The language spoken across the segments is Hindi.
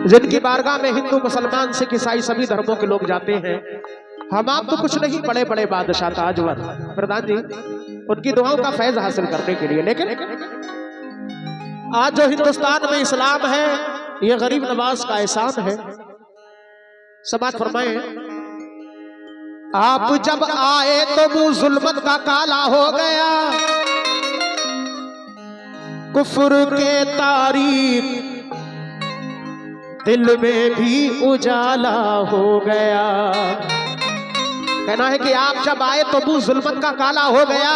जिनकी बारगाह में हिंदू मुसलमान सिख ईसाई सभी धर्मों के लोग जाते हैं। हम आप तो कुछ नहीं, बड़े बड़े बादशाह ताजवर प्रधान जी, उनकी दुआओं का फैज हासिल करने के लिए। लेकिन आज जो हिंदुस्तान में इस्लाम है, ये गरीब नवाज का एहसान है। समाज फरमाए, आप जब आए तो मुंह जुल्मत का काला हो गया, कुफ्र के तारीख दिल में भी उजाला हो गया। कहना है कि आप जब आए तो मुंह जुल्मत का काला हो गया,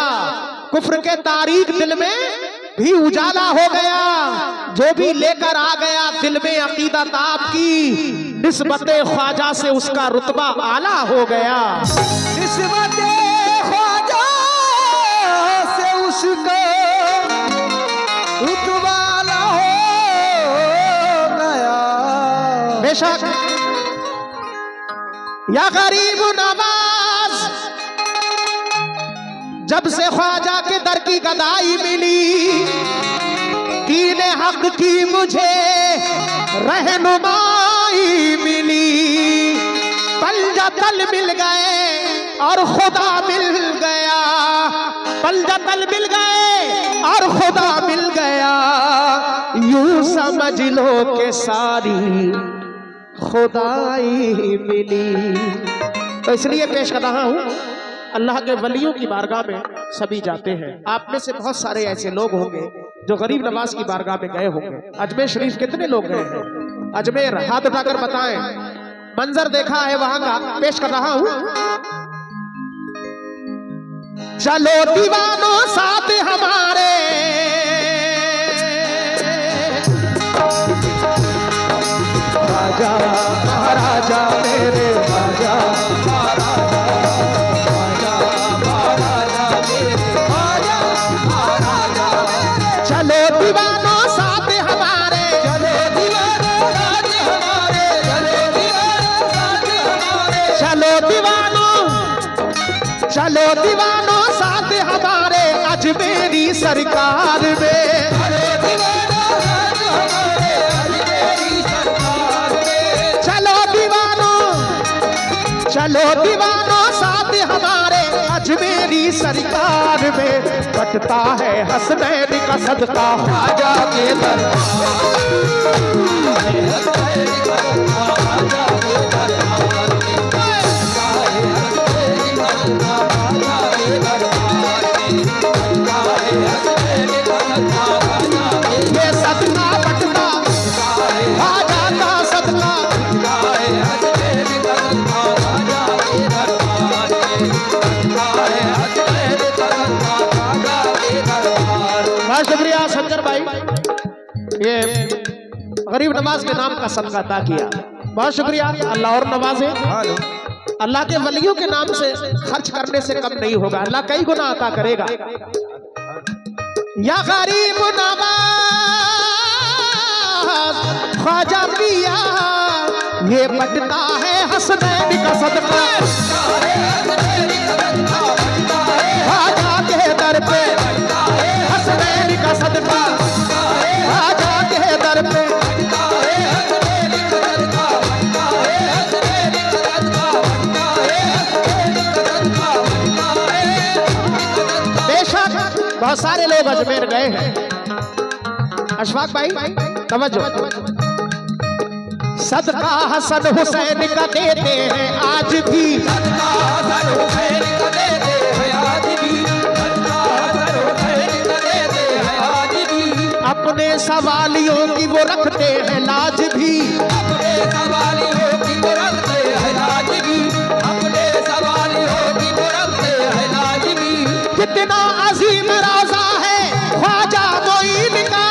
कुफ्र के तारीख दिल में भी उजाला हो गया। जो भी लेकर आ गया दिल में अकीदत आपकी, निस्बते ख्वाजा से उसका रुतबा आला हो गया। निस्बते ख्वाजा से उसका रुतबा आला हो गया। बेशक या गरीब नवाज, जब से ख्वाजा के दर की गदाई मिली, दीने हक की मुझे रहनुमाई मिली। पलजतल मिल गए और खुदा मिल गया, पलजतल मिल गए और खुदा मिल गया। यूं समझ लो के सारी खुदाई मिली। तो इसलिए पेश कर रहा हूं, अल्लाह के वलियों की बारगाह में सभी जाते हैं। आप में से बहुत सारे ऐसे लोग होंगे जो गरीब नवाज की बारगाह में गए होंगे। अजमेर शरीफ कितने लोग गए हैं? अजमेर हाथ उठाकर बताएं, मंजर देखा है वहां का। पेश कर रहा हूं, चलो दीवानों साथ हमारे, राजा महाराजा मेरे राजा महाराजा, चलो दीवानों साथ हमारे, चलो दीवानों साथ हमारे, चलो दीवानों साथ हमारे अजमेरी सरकार में। चलो दीवानों साथ हमारे अजमेरी सरकार में। बटता है हसनैन का सदका ख्वाजा के दर। ये सदका बटता ख्वाजा का सदका, बहुत शुक्रिया शंकर भाई, ये गरीब नवाज के नाम का सदका अता किया। बहुत शुक्रिया। अल्लाह और नवाजे। अल्लाह के वलियों के नाम से खर्च करने से कम नहीं होगा, अल्लाह कई गुना अता करेगा। या गरीब नवाज ख्वाजा पिया, ये बटता है हसनैन का सदका ख्वाजा के दर पे, हसनैन का सदका ख्वाजा के दर पे। बेशक बहुत सारे लोग अजमेर गए हैं। अशफाक भाई तवज्जो, सदका हसन हुसैन का देते हैं आज भी, सदका हसन हुसैन का देते हैं आज भी, सदका हसन हुसैन का देते हैं आज भी। अपने सवालियों की वो रखते हैं लाज भी, अपने सवालियों की वो रखते हैं लाज भी, अपने सवालियों की वो रखते हैं लाज भी। कितना अजीम रोजा है ख्वाजा मोइन का,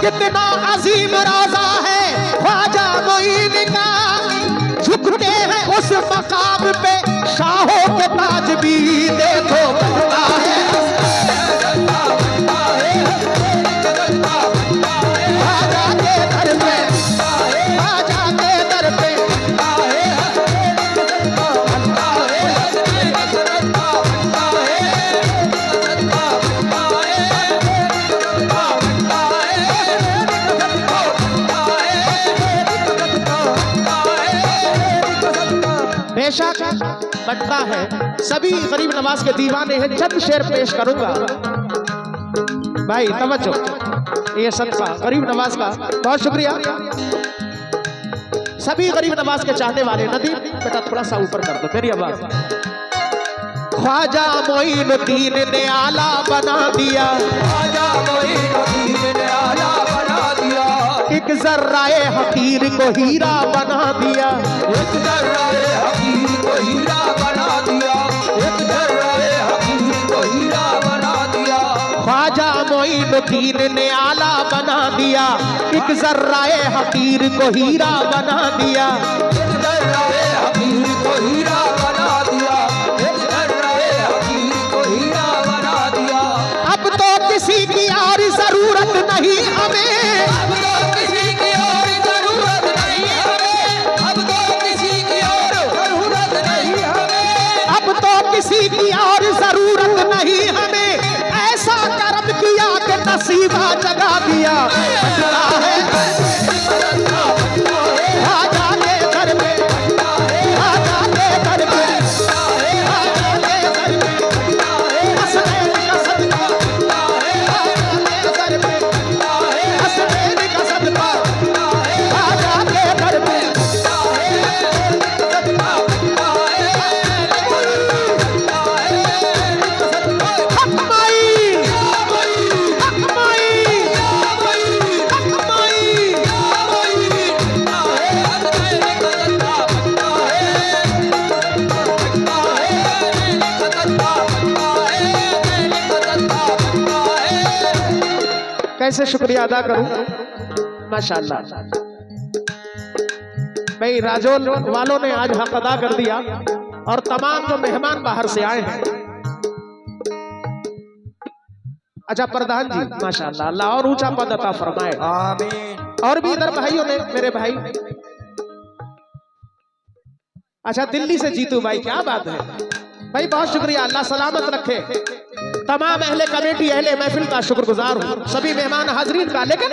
कितना अजीम रोजा है ख्वाजा मोइन का। झुकते हैं उस मकाम पे शाहों के ताज भी, देखो बनता है ख्वाजा के दर पे, ख्वाजा के दर पे। बंटता है। सभी गरीब नवाज के दीवाने हैं। चंद शेर पेश करूंगा भाई, तवज्जो। ये सदका गरीब नवाज का, बहुत शुक्रिया। सभी गरीब नवाज के चाहने वाले, नदीम बेटा थोड़ा सा ऊपर कर दो मेरी आवाज। ख्वाजा मोइनुद्दीन ने आला बना दिया, ख्वाजा मोइनुद्दीन ने आला बना दिया, एक जर्राए हकीर को हीरा बना दिया, एक जर्राए हकीर को हीरा बना दिया, एक जर्राए हकीर को हीरा बना दिया। ख्वाजा मोइनुद्दीन ने आला बना दिया, एक जर्राए हकीर को हीरा बना दिया, एक जर्राए हकीर को हीरा बना दिया, एक जर्राए हकीर को हीरा बना दिया। अब तो किसी की और जरूरत नहीं हमें, अब तो किसी की और जरूरत नहीं हमें, अब तो किसी की और जरूरत नहीं हमें, अब तो किसी की और जरूरत नहीं हमें। ऐसा करम किया कि नसीबा जगा दिया। बंटता है ख्वाजा के दर पे, ख्वाजा के दर पे, ख्वाजा के दर पे, हसनैन का सदका, ख्वाजा के दर पे, हसनैन का सदका, ख्वाजा के दर पे। हक माई, हक माई, हक माई। कैसे शुक्रिया अदा करूं, माशाअल्लाह। भाई राजौल वालों ने आज हक अदा कर दिया, और तमाम जो मेहमान बाहर से आए हैं। अच्छा प्रधान जी माशाअल्लाह, अल्लाह और ऊंचा पद अता फरमाए। आमीन। और भी इधर भाइयों ने, मेरे भाई, अच्छा दिल्ली से जीतू भाई, क्या बात है भाई, बहुत शुक्रिया, अल्लाह सलामत रखे। तमाम अहले कमेटी, अहले महफिल का शुक्रगुजार हूँ, सभी मेहमान हाजरीन का। लेकिन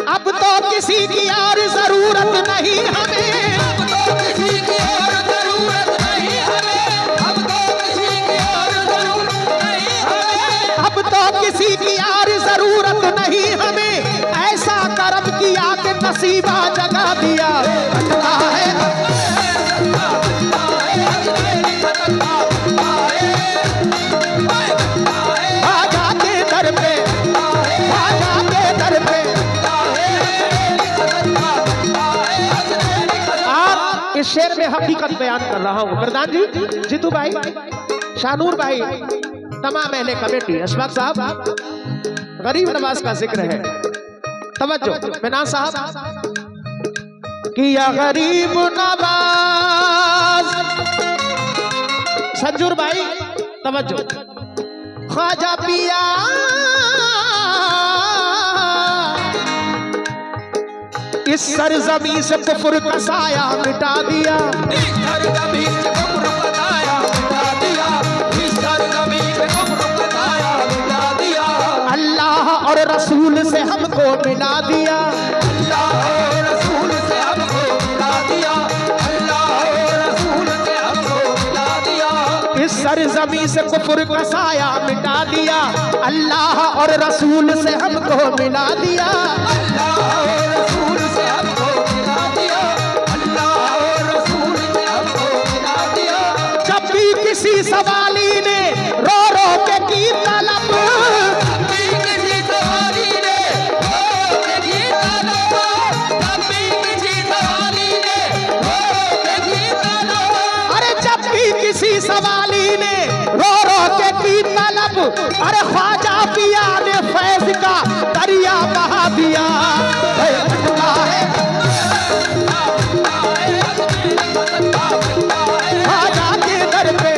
अब तो किसी की और जरूरत नहीं हमें, अब तो किसी की और जरूरत नहीं हमें, अब तो किसी की और जरूरत नहीं हमें, अब तो किसी की और जरूरत नहीं हमें। ऐसा करम किया कि नसीबा जगा दिया। बंटता है ख्वाजा के दर पे, ख्वाजा के दर पे। आप इस शेर में हकीकत बयान कर रहा हूँ। प्रधान जी, जीतू भाई, शानूर भाई, तमाम अहले कमेटी, अशफाक साहब, गरीब नवाज का जिक्र है। तवज्जो बिना साहब किया गरीब नवाज। संजूर भाई तवज्जो। ख्वाजा पिया इस सरजमी से कुफ्र का साया मिटा दिया, इस सरजमी से कुफ्र का साया मिटा दिया, इस सरजमी से कुफ्र का साया मिटा दिया। अल्लाह और रसूल से हमको मिला दिया, अल्लाह और रसूल से हमको मिला दिया, अल्लाह और रसूल से हमको मिला दिया। इस सरजमी से कुफ्र का साया मिटा दिया, अल्लाह और रसूल से हमको मिला दिया, अल्लाह और रसूल से हमको मिला दिया, अल्लाह और रसूल से हमको मिला दिया। जब भी किसी सवाली ने रो रो के की तलब, जब भी किसी सवाली ने रो के की तलब, जब भी किसी सवाली ने रो के की तलब, अरे जब भी किसी सवाली ने रो रो के की तलब, अरे ख्वाजा पिया ने फैज का दरिया बहा दिया। बंटता है ख्वाजा के दर पे,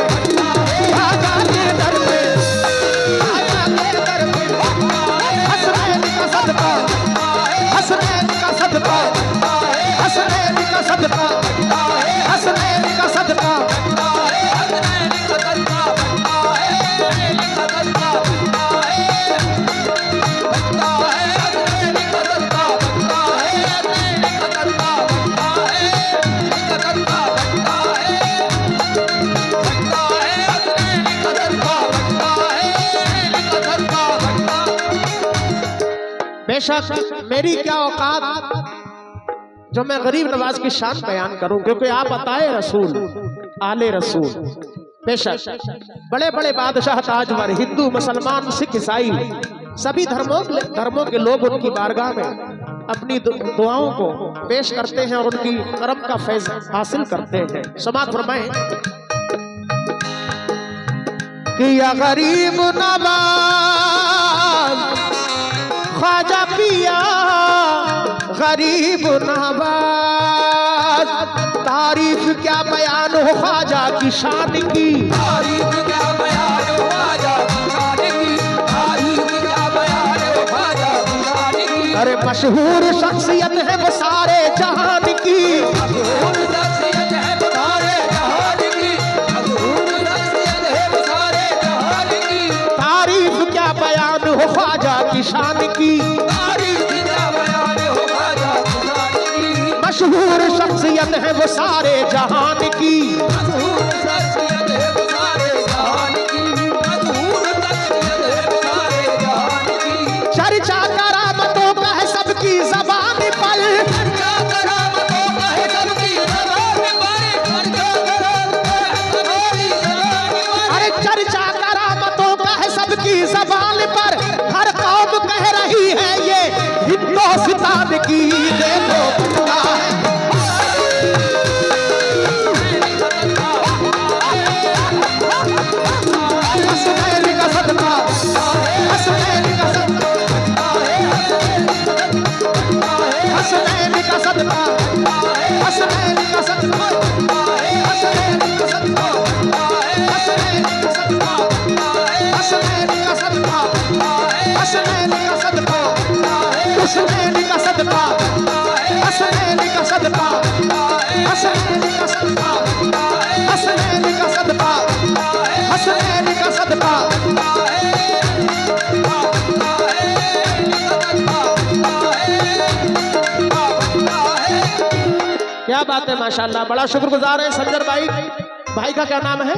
ख्वाजा के दर पे, ख्वाजा के दर पे। हसनैन का सदका, हसनैन का सदका, हसनैन का सदका, हसनैन का सदका। बेशक मेरी क्या औकात जो मैं गरीब नवाज की शान बयान करूं, क्योंकि आप बताए रसूल आले रसूल। बेशक बड़े बड़े बादशाह ताजवर, हिंदू मुसलमान सिख ईसाई सभी धर्मों के लोग उनकी बारगाह में अपनी दुआओं को पेश करते हैं और उनकी करम का फैज हासिल करते हैं। समाअत फरमाएं कि या गरीब नवाज ख्वाजा पिया गरीब नवाज, तारीफ क्या बयान हो ख्वाजा की शान की, तारीफ क्या बयान हो ख्वाजा की शान की, तारीफ क्या बयान हो ख्वाजा की शान की। अरे मशहूर शख्सियत है वो सारे जहान की, मशहूर शख्सियत है वो सारे जहान की, मशहूर शख्सियत है वो सारे जहान की। तारीफ क्या बयान हो ख्वाजा की शान की, तारीफ क्या बयान हो ख्वाजा की शान की। मशहूर शख्सियत है वो सारे जहान की। मशहूर शख्सियत है वो सारे जहान की, मशहूर शख्सियत है वो सारे जहान की। चर्चा करामतों का है सबकी ज़बान पर, चर्चा करामतों का है सबकी ज़बान पर, चर्चा करामतों का है सबकी ज़बान पर। अरे चर्चा करामतों का है सबकी ज़बान पर, हर कौम कह रही है ये हिंदुस्तान की। देखो खुदा है हसनैन का सदका, हसनैन का सदका, हसनैन का सदका, हसनैन का सदका, हसनैन का सदका, हसनैन का सदका, हसनैन का सदका, हसनैन का सदका, हुसैन का सदका, हसनैन का सदका, हसनैन का सदका, हसनैन का सदका, हसनैन का सदका। क्या बात है माशाल्लाह, बड़ा शुक्रगुजार है संजर भाई। भाई का क्या नाम है?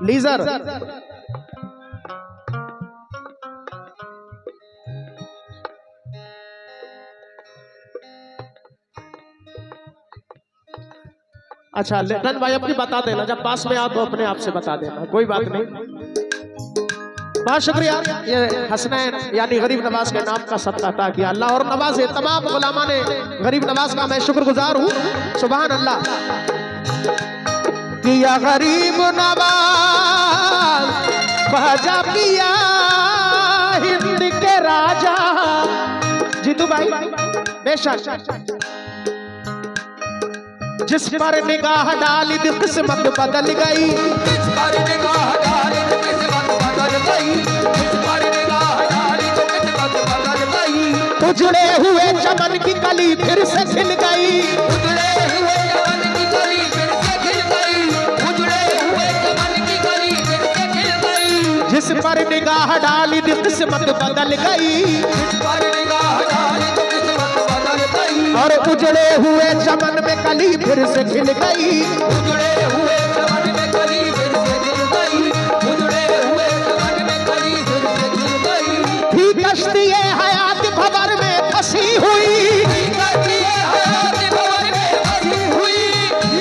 लीजर। अच्छा लेकिन भाई अपनी बता देना, जब पास में आओ तो अपने आप से बता देना, कोई बात नहीं। बहुत शुक्रिया। ये हसनैन यानी गरीब नवाज के नाम का सदका अता किया अल्लाह, और नवाजे तमाम गुलामा ने गरीब नवाज का मैं शुक्रगुजार हूँ। सुभान अल्लाह। किया गरीब नवाज ख्वाजा पिया हिंद के राजा। जीतू भाई बेशक जिस पर निगाह डाली दी किस्मत बदल गई, जिस पर निगाह डाली तो किस्मत बदल गई, जिस पर निगाह डाली तो किस्मत बदल गई। उजड़े हुए चमन की कली फिर से खिल गई, उजड़े हुए चमन की कली फिर से खिल गई, उजड़े हुए चमन की कली फिर से खिल गई। जिस पर निगाह डाली दी किस्मत बदल गई, जिस पर निगाह डाली तो किस्मत बदल गई, और उजड़े हुए चमन में कली फिर से खिल गई। उजड़े हुए चमन में कली फिर से खिल गई, उजड़े हुए चमन में कली फिर से खिल गई। थी कश्ती हयात भंवर में फंसी हुई, कश्ती हयात भंवर में फंसी हुई,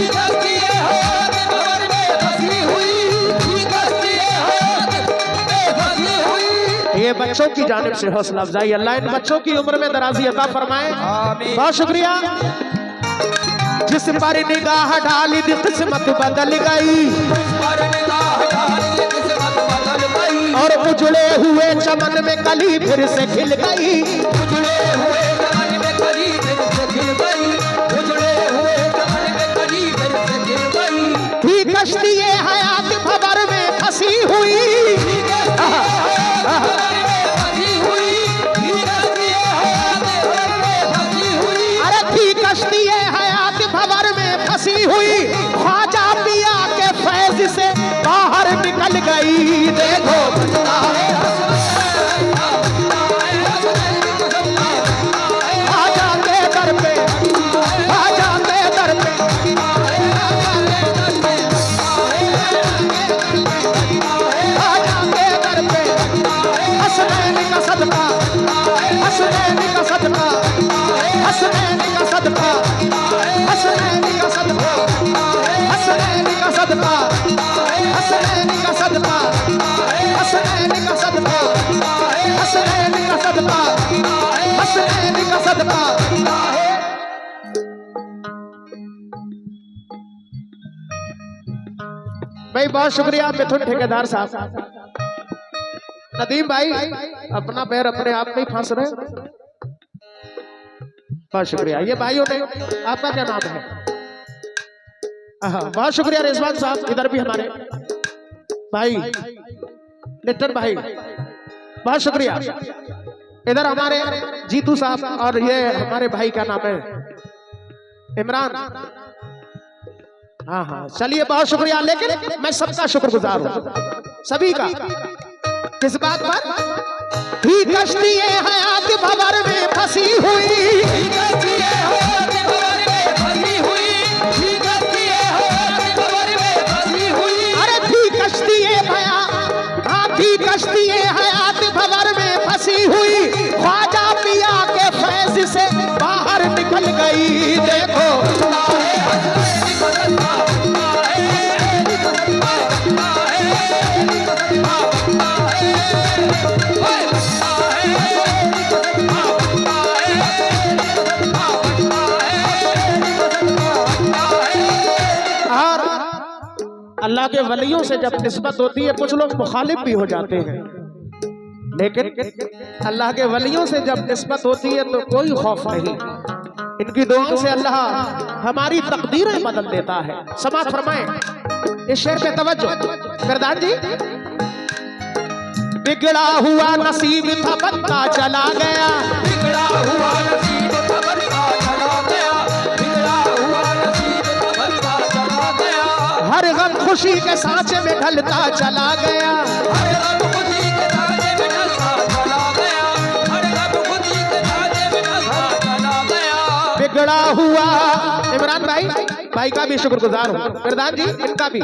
कश्ती हयात भंवर में फंसी हुई, कश्ती हयात में फंसी हुई। ये बच्चों की जानिब से हौसला अफजाई, अल्लाह इन बच्चों की उम्र में दराजी अता फरमाए। आमीन। बहुत शुक्रिया। जिस पर निगाह डाली दी किस्मत बदल गई, जिस पर निगाह डाली किस्मत बदल गई, और उजड़े हुए चमन में कली फिर से खिल गई। उजड़े हुए चमन में कली फिर से खिल गई, उजड़े हुए चमन में कली फिर से खिल गई। थी कश्ती हयात भंवर में फंसी हुई, अरे थी कश्ती हयात भंवर में फंसी हुई, ख्वाजा पिया के फैज से बाहर निकल गई। देखो सदका, हसनैन का सदका, हसनैन का सदका, हसनैन का सदका, हसनैन का सदका, हसनैन का सदका, हसनैन का सदका, हसनैन का सदका, हसनैन का सदका। भाई बहुत शुक्रिया मिथुन ठेकेदार साहब। नदीम भाई अपना पैर अपने आप में ही फंस रहे। बहुत शुक्रिया। ये भाइयों ने, आपका क्या नाम है? बहुत शुक्रिया रिजवान साहब, इधर भी हमारे भाई लिट्टन भाई, बहुत शुक्रिया। इधर हमारे जीतू साहब, और ये हमारे भाई का नाम है इमरान। हाँ हाँ चलिए बहुत शुक्रिया। लेकिन मैं सबका शुक्रगुजार हूँ, सभी का। किस बात पर? ही कश्ती हयात भंवर में फंसी हुई, अरे थी कश्ती हयात भंवर में फंसी हुई, ख्वाजा पिया के फैज से बाहर निकल गई। देखो अल्लाह के वलियों से जब निस्बत होती है, कुछ लोग मुखालिफ भी हो जाते हैं, लेकिन अल्लाह के वलियों से जब निस्बत होती है तो कोई खौफ नहीं। इनकी दुआओं से अल्लाह हमारी तकदीरें बदल देता है। समाअत फरमाएं इस शेर पे तवज्जो फिरदान जी। बिगड़ा हुआ नसीब था बनता चला गया, बिगड़ा हुआ नसीब था बनता चला गया, बिगड़ा हुआ नसीब था बनता चला गया। हर गम खुशी के सांचे में ढलता चला गया, हर गम खुशी के सांचे में ढलता चला गया, हर गम खुशी के सांचे में ढलता चला गया। बिगड़ा हुआ, इमरान भाई का भी शुक्रगुजार हूँ, फिरदान जी इनका भी।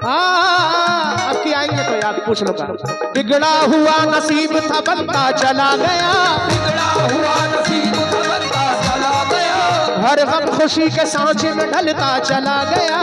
अब की आएंगे तो याद पूछ लो का। बिगड़ा हुआ नसीब था बनता चला गया, बिगड़ा हुआ नसीब था बनता चला गया। हर गम खुशी के सांचे में ढलता चला गया,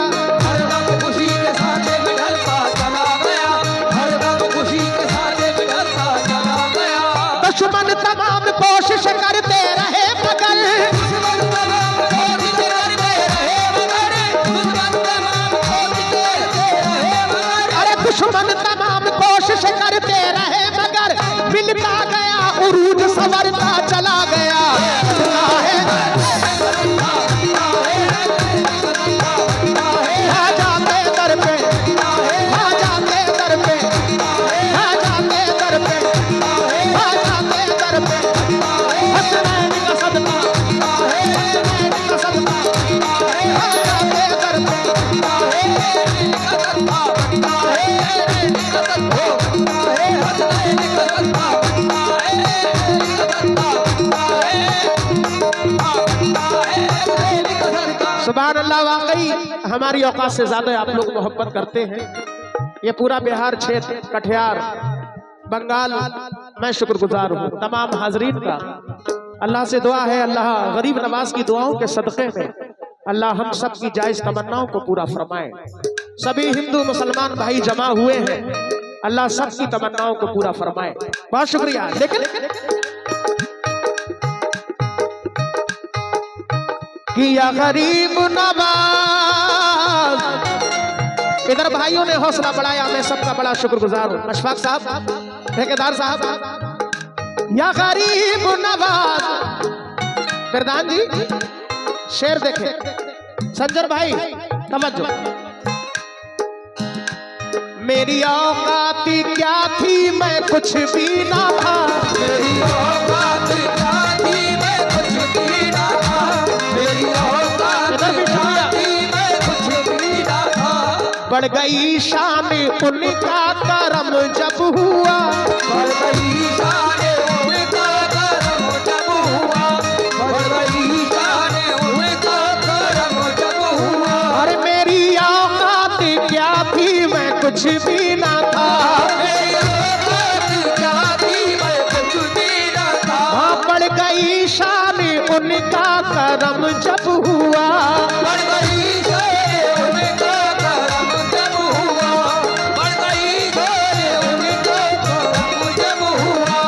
हर गम खुशी के सांचे में ढलता चला गया, हर गम खुशी के सांचे में ढलता चला गया। दुश्मन तमाम कोशिश करते रहे मगर, दुश्मन तमाम कोशिश करते रहे मगर, दुश्मन तमाम कोशिश करते रहे मगर, अरे दुश्मन तमाम कोशिश करते रहे मगर मिलता गया उरूज संवरता चला गया। सुभान अल्लाह, वाकई हमारी औकात से ज्यादा आप लोग मोहब्बत करते हैं। ये पूरा बिहार क्षेत्र, कटिहार, बंगाल, मैं शुक्रगुजार हूँ तमाम हाजरीन का। अल्लाह से दुआ है, अल्लाह गरीब नवाज की दुआओं के सदक़े में अल्लाह हम सब की जायज तमन्नाओं को पूरा फरमाए। सभी हिंदू मुसलमान भाई जमा हुए हैं, अल्लाह सब की तमन्नाओं को पूरा फरमाए। बहुत शुक्रिया। लेकिन किया गरीब नवाज, इधर भाइयों ने हौसला बढ़ाया, मैं सबका बड़ा शुक्रगुजार हूँ। अशफाक साहब, ठेकेदार साहब, या गरीब नवाज। फिरदान जी शेर देखे, संजर भाई तवज्जो। मेरी औकात क्या थी, मैं कुछ भी ना था, मेरी औकात क्या थी, मैं कुछ भी ना था, मेरी औकात क्या थी, मैं कुछ भी ना था। बढ़ गई शान उनका करम जब हुआ, बढ़ गई शान उनका करम जब हुआ, बढ़ गई शान उनका करम जब हुआ। और मेरी औकात क्या थी, मैं कुछ भी ना था, मेरी औकात क्या थी, मैं शान उनका करम जब हुआ, बढ़ गई शान उनका करम जब हुआ, बढ़ गई शान उनका करम जब हुआ।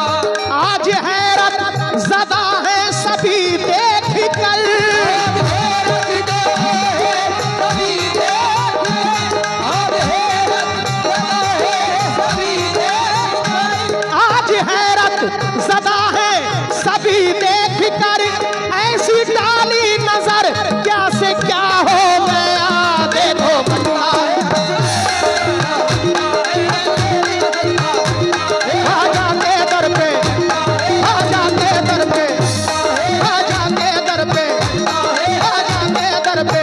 आज हैरत ज़दा है सभी देख कर, आज हैरत ज़दा है सभी देख कर, ऐसी डाली नजर क्या से क्या हो गया। देखो आजा के दर पे, आजा के दर पे, आजा के दर पे, आजा के दर पे,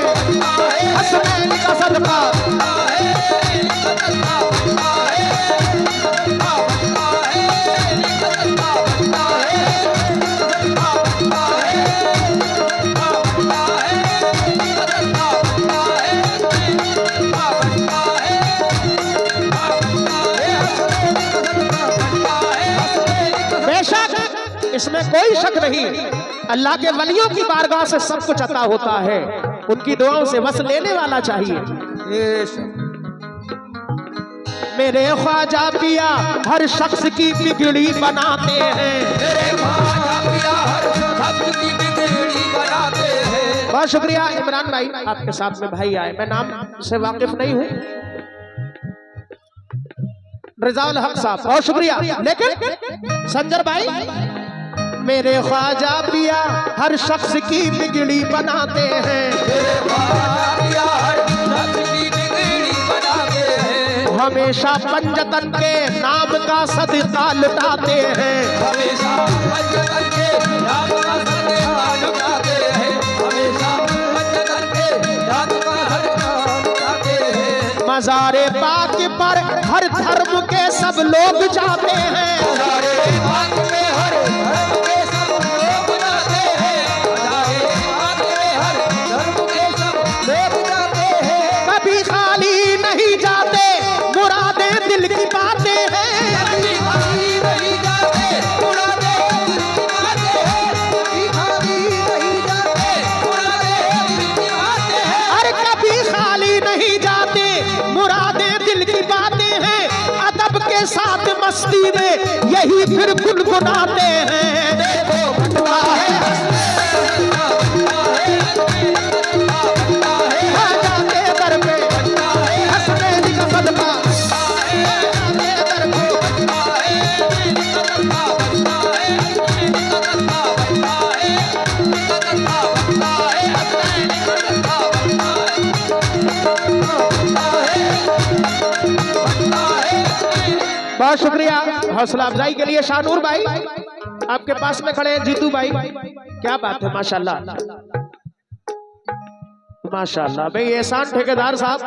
हसनैन का सदका। इसमें कोई शक नहीं, अल्लाह के वलियों की बारगाह से सब कुछ अता होता है, उनकी दुआओं से बस लेने वाला चाहिए। मेरे ख्वाजा पिया हर शख्स की बिगड़ी बनाते हैं, मेरे ख्वाजा पिया हर शख्स की बिगड़ी बनाते हैं। बहुत शुक्रिया इमरान भाई, आपके साथ में भाई आए, मैं नाम से वाकिफ नहीं हूँ, रिजाउल हक साहब, बहुत शुक्रिया। लेकिन संजर भाई, मेरे ख्वाजा पिया हर शख्स की बिगड़ी बनाते हैं, मेरे ख्वाजा पिया हर शख्स की बिगड़ी बनाते हैं। हमेशा पंजतन के नाम का सदका लुटाते हैं, हमेशा पंजतन के नाम का सदका लुटाते हैं, हमेशा पंजतन के नाम का सदका लुटाते हैं। मज़ारे पाक पर हर धर्म के सब लोग जाते हैं, मज़ारे पाक पे हर धर्म के सब लोग जाते हैं, मज़ारे पाक पे हर धर्म के सब लोग जाते हैं। कभी खाली नहीं जाते, मुरादे दिल की बातें हैं, कभी खाली नहीं जाते, मुरादे दिल की बातें हैं, कभी खाली नहीं जाते, मुरादे दिल की बातें हैं। अरे कभी खाली नहीं जाते, मुरादे दिल की बातें हैं, अदब के साथ मस्ती में यही फिर गुनगुनाते हैं। देखो बंदा है, आजा के दर पे, हसनैन का सदका, आजा के दर पे, बहुत शुक्रिया हौसला अफजाई के लिए। शानूर भाई आपके पास में खड़े हैं, जीतू भाई, क्या बात है, माशाल्लाह माशाल्लाह। भाई एहसान ठेकेदार साहब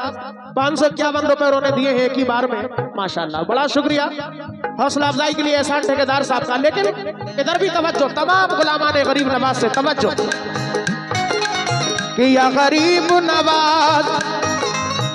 551 रुपए उन्होंने दिए हैं एक ही बार में, माशाल्लाह, बड़ा शुक्रिया हौसला अफजाई के लिए एहसान ठेकेदार साहब का। लेकिन इधर भी तवज्जो, तमाम गुलामान गरीब नवाज से तवज्जो कि या गरीब नवाज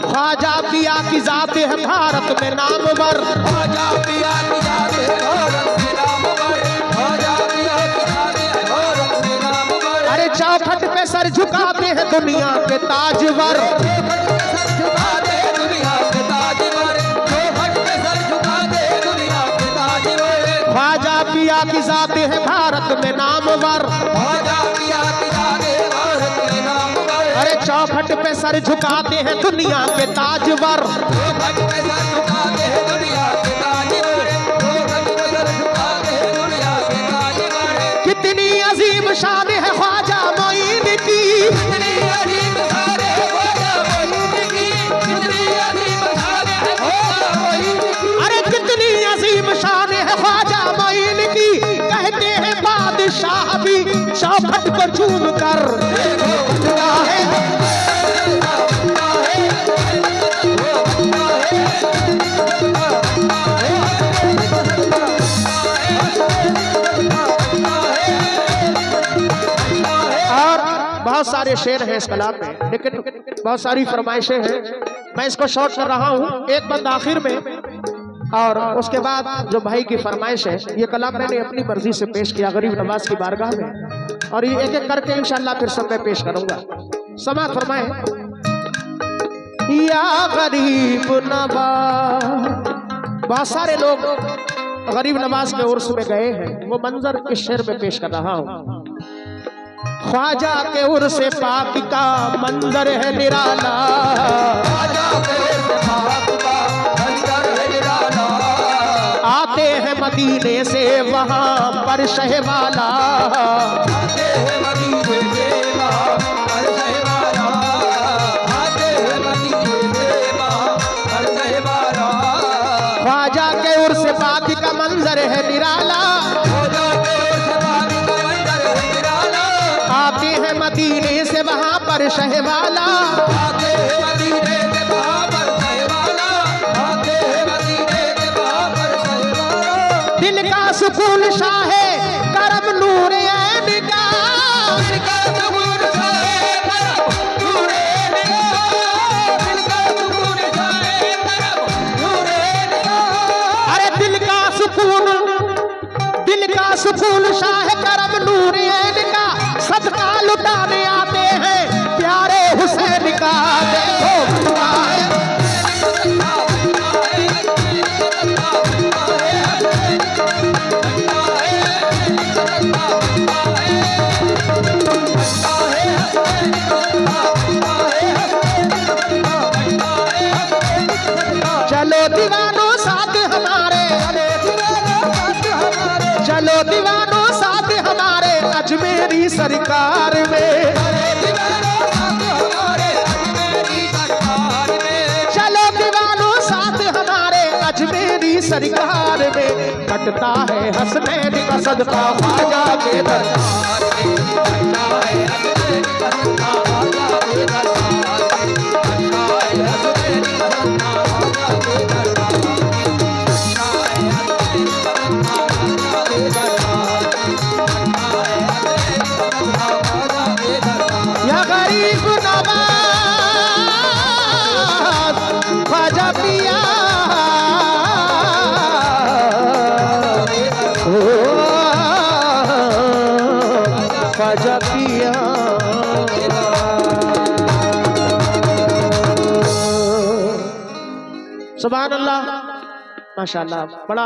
ख्वाजा पिया की जात है भारत में नामवर, ख्वाजा पिया की जात है भारत में नामवर, ख्वाजा पिया की जात है भारत में नामवर। अरे चौखट पे सर झुकाते हैं दुनिया के ताजवर, सर झुकाते हैं दुनिया के ताजवर, चौखट पे सर झुकाते हैं दुनिया के ताजवर। ख्वाजा पिया की जात है भारत में नामवर, ख्वाजा पिया की जात है भारत में नामवर। अरे चौखट पे सर झुकाते हैं दुनिया के ताजवर, चौखट पे सर झुकाते हैं दुनिया के ताजवर, चौखट पे सर झुकाते हैं दुनिया के ताजवर। कितनी अजीम शान है ख्वाजा मोइन की, कितनी अजीब शान है ख्वाजा मोइन की, कितनी अजीब शान है ख्वाजा मोइन की। अरे कितनी अजीम शान है ख्वाजा मोइन की, कहते हैं बादशाह भी चौखट को झूम कर बंदा है। बहुत सारे शेर हैं इस कलाम में, लेकिन बहुत सारी फरमाइशें हैं, मैं इसको शॉर्ट कर रहा हूँ। एक बंद आखिर में और उसके बाद जो भाई की फरमाइश है, ये कलाम मैंने अपनी मर्जी से पेश किया गरीब नवाज की बारगाह में, और ये एक एक करके इंशाल्लाह फिर सब मैं पेश करूंगा। समाअत फरमाए। या गरीब नवाज, बहुत सारे लोग गरीब नवाज के उर्स में गए हैं, वो मंजर इस शेर में पेश कर रहा हूँ। ख्वाजा के उर्स पाक का मंजर है निराला, आते हैं मदीने से वहाँ पर शहवाला, आते हैं मदीने से वहाँ पर शहवाला, आते हैं मदीने से वहाँ पर शहवाला। ख्वाजा के उर्स पाक का मंजर है निराला, ख्वाजा के उर्स पाक का मंजर है निराला, आते हैं मदीने से वहाँ पर शहवाला, आते हैं मदीने से वहाँ पर शहवाला, आते हैं मदीने से वहाँ पर शहवाला। दिल का सुकून शाहे करम नूर ऐन का, दिल का सुकून शाहे करम नूर ऐन का, दिल का सुकून शाहे करम नूर ऐन का। अरे दिल का सुकून शाह करम नूर ऐन का, सदका लुटाने आते हैं प्यारे हुसैन का। देखो चलो दीवानों साथ हमारे, चलो दीवानों साथ हमारे अजमेरी सरकार में, चलो दीवानों साथ हमारे अजमेरी सरकार में, कटता है हसनैन का सदका ख्वाजा के दरबार या गरीब नवाज ख्वाजा पिया, ख्वाजा पिया। सुभान अल्लाह, माशाअल्लाह, बड़ा